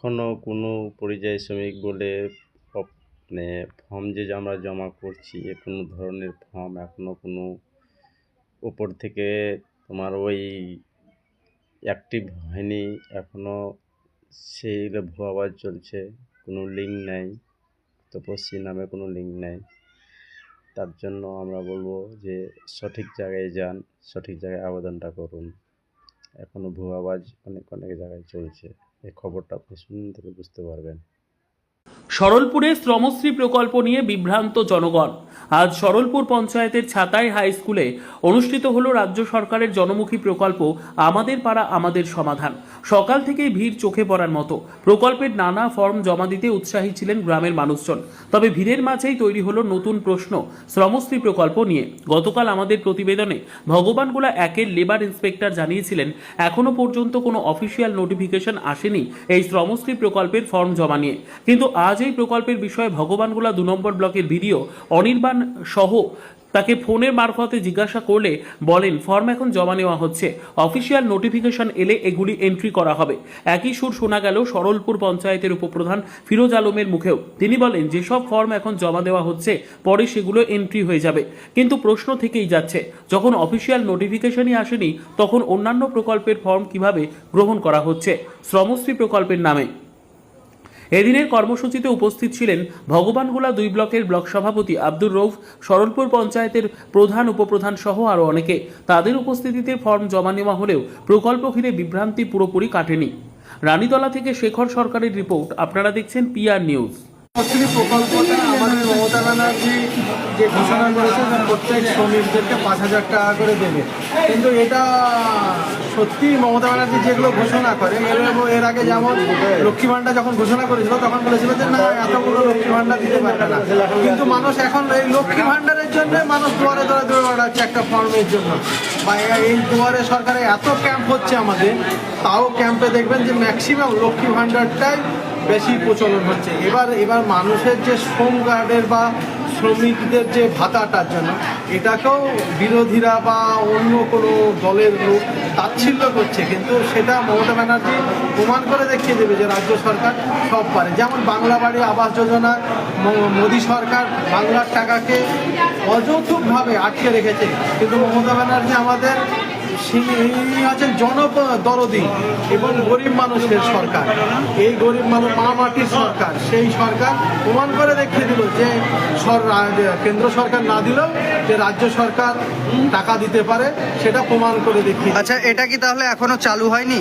এখনও কোনো পরিযায়ী শ্রমিক বলে মানে ফর্ম যে আমরা জমা করছি কোনো ধরনের ফর্ম এখনও কোনো উপর থেকে তোমার ওই অ্যাক্টিভ হয়নি। এখনও সেইগুলো ভুয়াবাজ চলছে, কোনো লিঙ্ক নেই, তপস্বী নামে কোনো লিঙ্ক নেই। তার জন্য আমরা বলবো যে সঠিক জায়গায় যান, সঠিক জায়গায় আবেদনটা করুন। এখনও ভুয়াবাজ অনেক জায়গায় চলছে। এই খবরটা আপনি শুনলে থেকে বুঝতে পারবেন। সরলপুরে শ্রমশ্রী প্রকল্প নিয়ে বিভ্রান্ত জনগণ। আজ সরলপুর পঞ্চায়েতের ছাতাই হাই স্কুলে অনুষ্ঠিত হলো রাজ্য সরকারের জনমুখী প্রকল্প আমাদের পাড়া আমাদের সমাধান। সকাল থেকেই ভিড় চোখে পড়ার মতো। প্রকল্পের নানা ফর্ম জমা দিতে উৎসাহী ছিলেন গ্রামের মানুষজন। তবে ভিড়ের মাঝেই তৈরি হলো নতুন প্রশ্ন শ্রমশ্রী প্রকল্প নিয়ে। গতকাল আমাদের প্রতিবেদনে ভগবানগোলা একের লেবার ইন্সপেক্টর জানিয়েছিলেন এখনো পর্যন্ত কোনো অফিসিয়াল নোটিফিকেশন আসেনি এই শ্রমশ্রী প্রকল্পের ফর্ম জমা নিয়ে। কিন্তু আজ এই প্রকল্পের বিষয়ে ভগবানগোলা 2 নম্বর ব্লকের ভিডিও অনির্বাণ সহ তাকে ফোনের মারফতে জিজ্ঞাসা করলে বলেন ফর্ম এখন জমা নেওয়া হচ্ছে, অফিসিয়াল নোটিফিকেশন এলে এগুলি এন্ট্রি করা হবে। একই সুর শোনা গেল সরলপুর পঞ্চায়েতের উপপ্রধান ফিরোজ আলমের মুখেও। তিনি বলেন যেসব ফর্ম এখন জমা দেওয়া হচ্ছে পরে সেগুলো এন্ট্রি হয়ে যাবে। কিন্তু প্রশ্ন থেকেই যাচ্ছে, যখন অফিসিয়াল নোটিফিকেশনই আসেনি তখন অন্যান্য প্রকল্পের ফর্ম কিভাবে গ্রহণ করা হচ্ছে শ্রমশ্রী প্রকল্পের নামে। এদিনের কর্মসূচিতে উপস্থিত ছিলেন ভগবানগোলা 2 ব্লকের ব্লক সভাপতি আব্দুর রৌফ, সরলপুর পঞ্চায়েতের প্রধান উপপ্রধান সহ আরও অনেকে। তাদের উপস্থিতিতে ফর্ম জমা নেওয়া হলেও প্রকল্প ঘিরে বিভ্রান্তি পুরোপুরি কাটেনি। রানীতলা থেকে শেখর সরকারের রিপোর্ট। আপনারা দেখছেন পিআর নিউজ। প্রকল্পটা আমাদের মমতা ব্যানার্জি যে ঘোষণা করেছে যে প্রত্যেক শ্রমিকদেরকে 5,000 টাকা করে দেবে, কিন্তু এটা সত্যি মমতা ব্যানার্জি যেগুলো ঘোষণা করে এর আগে যেমন লক্ষ্মী ভাণ্ডার যখন ঘোষণা করেছিল তখন বলেছিল যে না এতগুলো লক্ষ্মী ভাণ্ডার দিতে পারবে না, কিন্তু এখন এই লক্ষ্মী ভাণ্ডারের জন্য মানুষ দুয়ারে দৌড়ে বেড়াচ্ছে একটা ফর্মের জন্য। বা এই দুয়ারে সরকারে এত ক্যাম্প হচ্ছে আমাদের, তাও ক্যাম্পে দেখবেন যে ম্যাক্সিমাম লক্ষ্মী ভাণ্ডারটাই বেশি প্রচলন হচ্ছে। এবার মানুষের যে শ্রম কার্ডের বা শ্রমিকদের যে ভাতাটার জন্য এটাকেও বিরোধীরা বা অন্য কোনো দলের লোক তাচ্ছিল্য করছে, কিন্তু সেটা মমতা ব্যানার্জি প্রমাণ করে দেখিয়ে দেবে যে রাজ্য সরকার সব পারে। যেমন বাংলা বাড়ি আবাস যোজনা, মোদী সরকার বাংলার টাকাকে অযৌক্তিকভাবে আটকে রেখেছে, কিন্তু মমতা ব্যানার্জি আমাদের ইনি আছেন জনদরদি এবং গরিব মানুষের সরকার। এই গরিব মানুষ মা মাটির সরকার, সেই সরকার প্রমাণ করে দেখিয়ে দিল যে কেন্দ্র সরকার না দিলেও যে রাজ্য সরকার টাকা দিতে পারে, সেটা প্রমাণ করে দেখিয়ে। আচ্ছা, এটা কি তাহলে এখনো চালু হয়নি?